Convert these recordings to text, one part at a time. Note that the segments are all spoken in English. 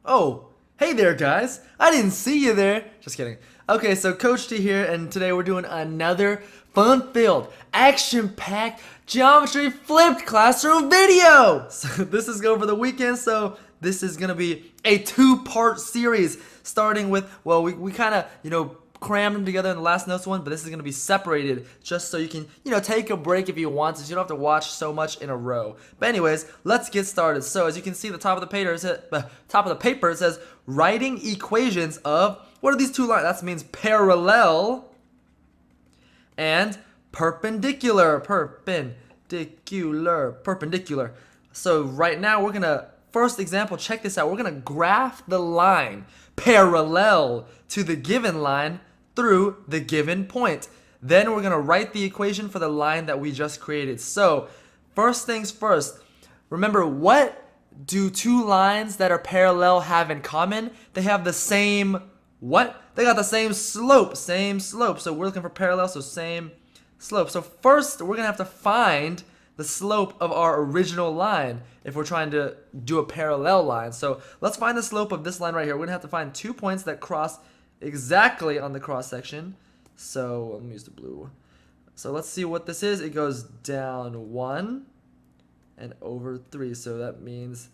Oh, hey there, guys. I didn't see you there. Just kidding. Okay, so Coach T here, and today we're doing another fun-filled, action-packed geometry flipped classroom video. So this is over the weekend, so this is gonna be a two-part series, starting with, well, we kind of, crammed them together in the last notes one, but this is going to be separated just so you can, take a break if you want to, so you don't have to watch so much in a row. But anyways, let's get started. So as you can see, the top of the paper it says writing equations of, what are these two lines? That means parallel and perpendicular. Perpendicular. So right now we're going to, first example, check this out. We're going to graph the line parallel to the given line through the given point. Then we're going to write the equation for the line that we just created. So first things first, remember, what do two lines that are parallel have in common? They have the same, what? They got the same slope. So we're looking for parallel, so same slope. So first we're going to have to find the slope of our original line if we're trying to do a parallel line. So let's find the slope of this line right here. We're gonna have to find 2 points that cross exactly on the cross section. So let me use the blue. So let's see what this is. It goes down 1 and over 3. So that means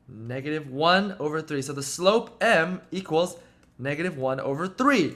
-1/3. So the slope m equals -1/3.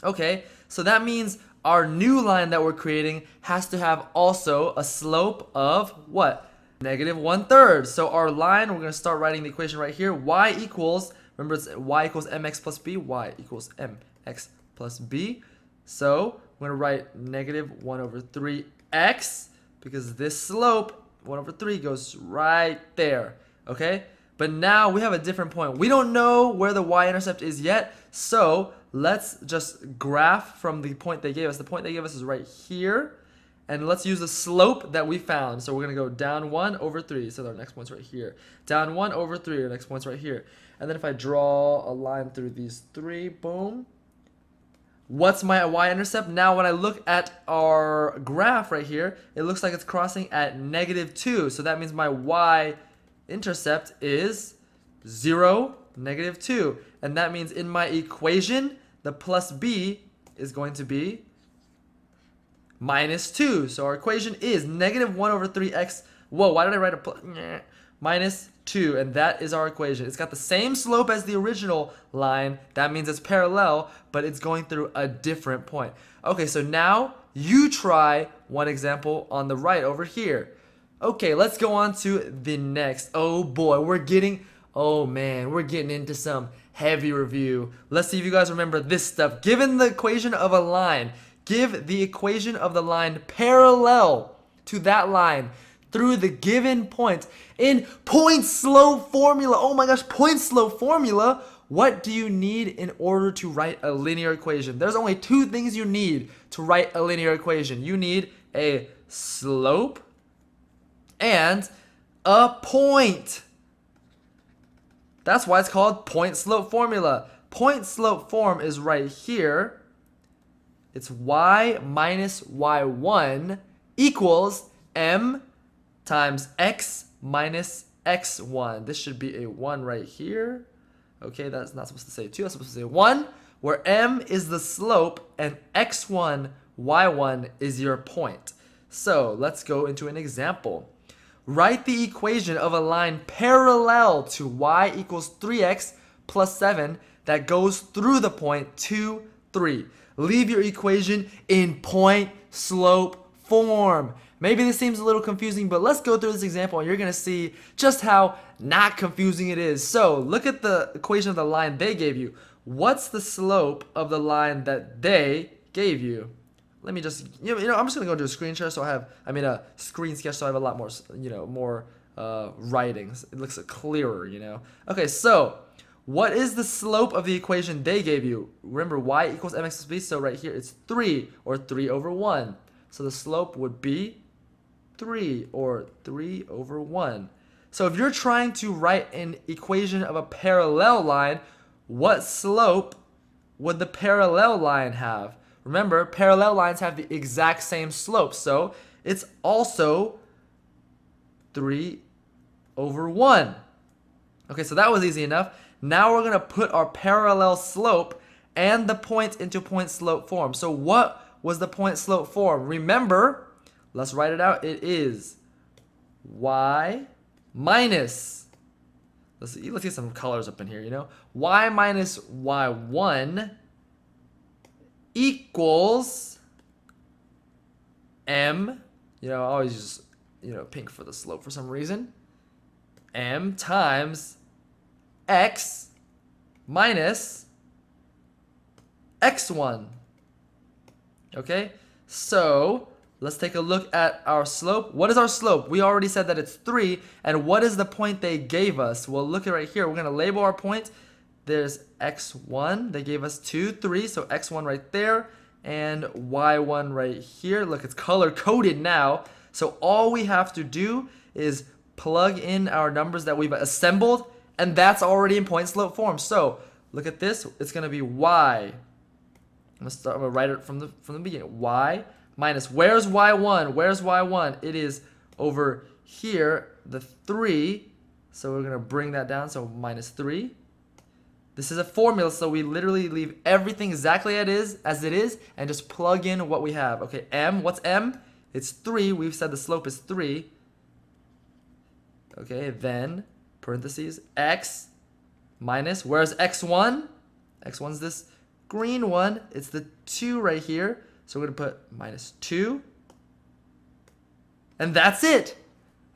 Okay, so that means our new line that we're creating has to have also a slope of what? -1/3. So our line, we're going to start writing the equation right here. Y equals, remember, it's y equals mx plus b. Y equals mx plus b. So we're going to write -1/3x because this slope, 1/3, goes right there. Okay? But now we have a different point. We don't know where the y-intercept is yet, so let's just graph from the point they gave us. The point they gave us is right here, and let's use the slope that we found. So we're going to go down 1/3, so our next point's right here. Down 1/3, our next point's right here. And then if I draw a line through these three, boom. What's my y-intercept? Now when I look at our graph right here, it looks like it's crossing at -2. So that means my y-intercept is 0, -2. And that means in my equation, the plus b is going to be -2. So our equation is -1/3x. Whoa, why did I write a -2? And that is our equation. It's got the same slope as the original line. That means it's parallel, but it's going through a different point. Okay, so now you try one example on the right over here. Okay, let's go on to the next. Oh boy, we're getting into some heavy review. Let's see if you guys remember this stuff. Given the equation of a line, give the equation of the line parallel to that line through the given point in point-slope formula. Oh my gosh, point-slope formula. What do you need in order to write a linear equation? There's only two things you need to write a linear equation. You need a slope and a point. That's why it's called point-slope formula. Point-slope form is right here. It's y minus y1 equals m times x minus x1. This should be a 1 right here. Okay, that's not supposed to say 2. That's supposed to say 1, where m is the slope and x1, y1 is your point. So let's go into an example. Write the equation of a line parallel to y equals 3x plus 7 that goes through the point 2, 3. Leave your equation in point-slope form. Maybe this seems a little confusing, but let's go through this example and you're going to see just how not confusing it is. So look at the equation of the line they gave you. What's the slope of the line that they gave you? Let me just, I'm just going to go into a screen share so a screen sketch so I have a lot more, more writings. It looks clearer, Okay, so what is the slope of the equation they gave you? Remember, y equals mx plus b, so right here it's 3, or 3/1. So the slope would be 3, or 3/1. So if you're trying to write an equation of a parallel line, what slope would the parallel line have? Remember, parallel lines have the exact same slope, so it's also 3/1. Okay, so that was easy enough. Now we're going to put our parallel slope and the point into point slope form. So what was the point slope form? Remember, let's write it out. It is y minus, let's get some colors up in here, y minus y1 equals m, I always use, pink for the slope for some reason, m times x minus x1. Okay, so let's take a look at our slope. What is our slope? We already said that it's 3. And what is the point they gave us? Well, look at right here. We're going to label our point. There's x1. They gave us 2, 3. So x1 right there and y1 right here. Look, it's color-coded now. So all we have to do is plug in our numbers that we've assembled, and that's already in point slope form. So look at this. It's going to be y. I'm gonna write it from the beginning. Y minus, where's y1? Where's y1? It is over here, the 3. So we're gonna bring that down. So minus 3. This is a formula, so we literally leave everything exactly as it is, and just plug in what we have. Okay, m. What's m? It's 3. We've said the slope is 3. Okay, then parentheses x minus. Where's x1? X1's this green one. It's the 2 right here. So we're going to put minus 2. And that's it.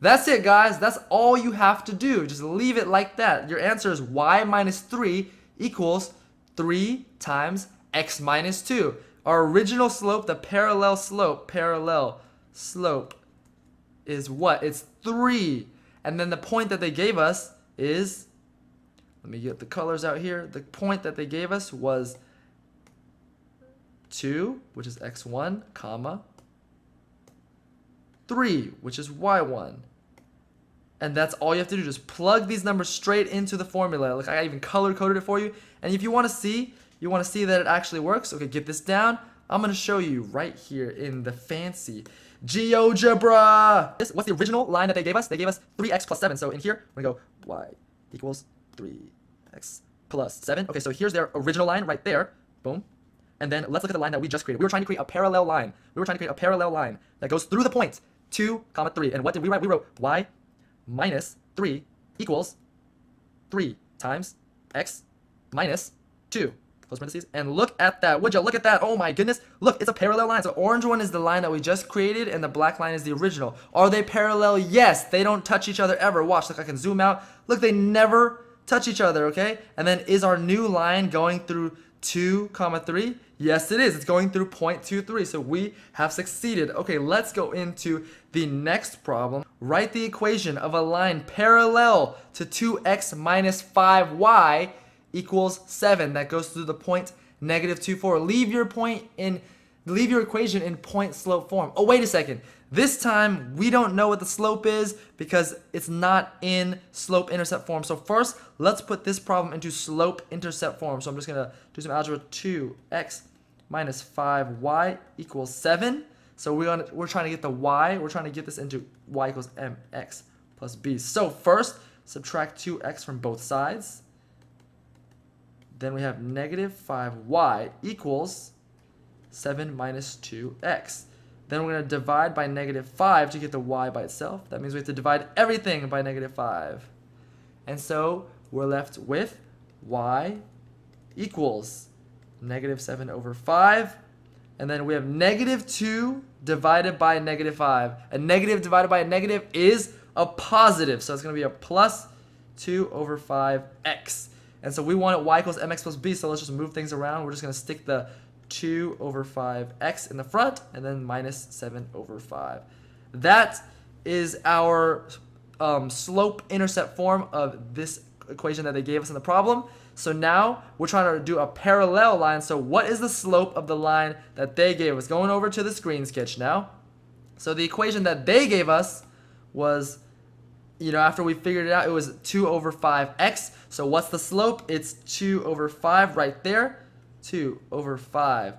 That's it, guys. That's all you have to do. Just leave it like that. Your answer is y minus 3 equals 3 times x minus 2. Our original slope, the parallel slope is what? It's 3. And then the point that they gave us is, let me get the colors out here. The point that they gave us was 2, which is x1, comma, 3, which is y1. And that's all you have to do. Just plug these numbers straight into the formula. Look, I even color-coded it for you. And if you want to see that it actually works, okay, get this down. I'm going to show you right here in the fancy GeoGebra. What's the original line that they gave us? They gave us 3x plus 7. So in here, we're going to go y equals 3x plus 7. Okay, so here's their original line right there. Boom. And then let's look at the line that we just created. We were trying to create a parallel line. That goes through the points 2, 3. And what did we write? We wrote y minus 3 equals 3 times x minus 2. Close parentheses. And look at that. Would you look at that? Oh my goodness. Look, it's a parallel line. So orange one is the line that we just created, and the black line is the original. Are they parallel? Yes. They don't touch each other ever. Watch. Look, I can zoom out. Look, they never touch each other, okay? And then is our new line going through 2, 3? Yes, it is. It's going through 0.23. So we have succeeded. Okay, let's go into the next problem. Write the equation of a line parallel to 2x minus 5y equals 7. That goes through the point -2, 4. Leave your equation in point slope form. Oh, wait a second. This time, we don't know what the slope is because it's not in slope intercept form. So first, let's put this problem into slope intercept form. So I'm just going to do some algebra. 2x minus 5y equals 7. So we're trying to get the y. We're trying to get this into y equals mx plus b. So first, subtract 2x from both sides. Then we have negative 5y equals 7 minus 2x. Then we're going to divide by -5 to get the y by itself. That means we have to divide everything by -5. And so we're left with y equals -7/5. And then we have -2 divided by -5. A negative divided by a negative is a positive. So it's going to be a plus 2/5x. And so we want y equals mx plus b. So let's just move things around. We're just going to stick the 2/5x in the front, and then -7/5. That is our slope-intercept form of this equation that they gave us in the problem. So now we're trying to do a parallel line. So what is the slope of the line that they gave us? Going over to the screen sketch now. So the equation that they gave us was, after we figured it out, it was 2/5x. So what's the slope? It's 2/5 right there. 2/5.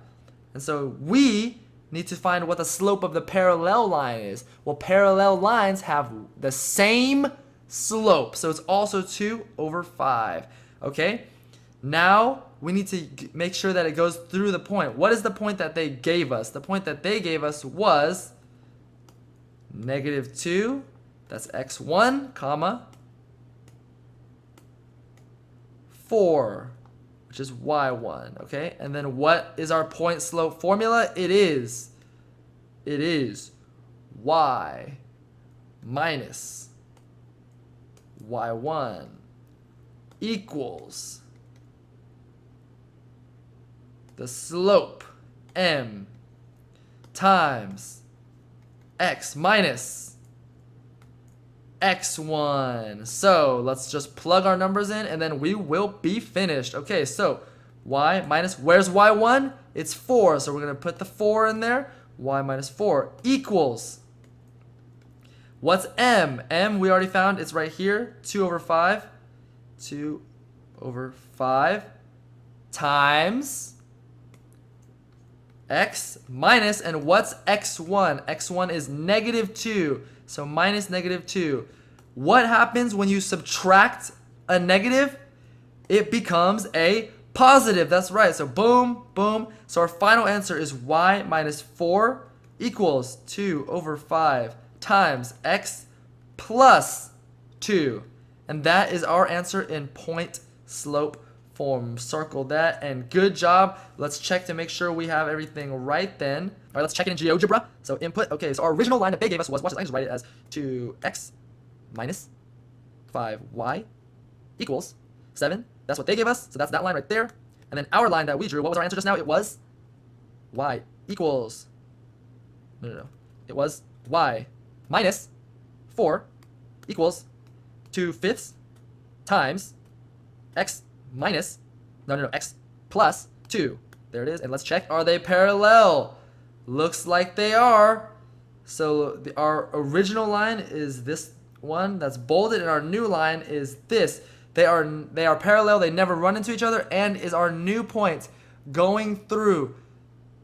And so we need to find what the slope of the parallel line is. Well, parallel lines have the same slope. So it's also 2/5. Okay? Now we need to make sure that it goes through the point. What is the point that they gave us? The point that they gave us was -2, that's x1, comma, 4, which is y1, okay? And then what is our point slope formula? It is y minus y1 equals the slope m times x minus x1. So let's just plug our numbers in and then we will be finished. Okay, so y minus, where's y1? It's 4, so we're going to put the 4 in there. Y minus 4 equals, what's m? M we already found, it's right here, 2/5. 2/5 times x minus, and what's x1? x1 is -2, so minus -2. What happens when you subtract a negative? It becomes a positive. That's right. So boom, boom. So our final answer is y minus 4 equals 2/5 times x plus 2. And that is our answer in point slope form. Circle that, and good job. Let's check to make sure we have everything right then. All right, let's check it in GeoGebra. So input, okay, so our original line that they gave us was, watch this, I just write it as 2x minus 5y equals 7. That's what they gave us, so that's that line right there. And then our line that we drew, what was our answer just now? It was y equals, no. It was y minus 4 equals 2/5 times x minus, x plus 2. There it is. And let's check, are they parallel? Looks like they are. So our original line is this one that's bolded, and our new line is this. They are parallel, they never run into each other, and is our new point going through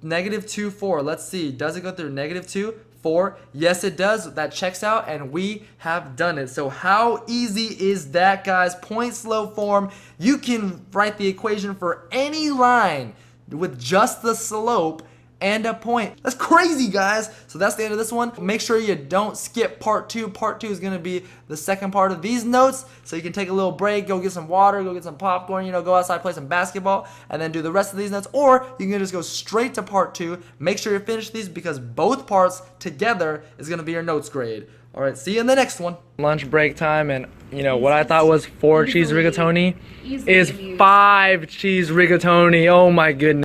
-2, 4. Let's see, does it go through -2, 4? Yes, it does. That checks out, and we have done it. So how easy is that, guys? Point slope form. You can write the equation for any line with just the slope and a point. That's crazy, guys. So that's the end of this one. Make sure you don't skip part 2. Part 2 is going to be the second part of these notes, so you can take a little break, go get some water, go get some popcorn, go outside, play some basketball, and then do the rest of these notes. Or you can just go straight to part 2. Make sure you finish these because both parts together is going to be your notes grade. All right, see you in the next one. Lunch break time, and what I thought was 4 cheese rigatoni is 5 cheese rigatoni. Oh my goodness.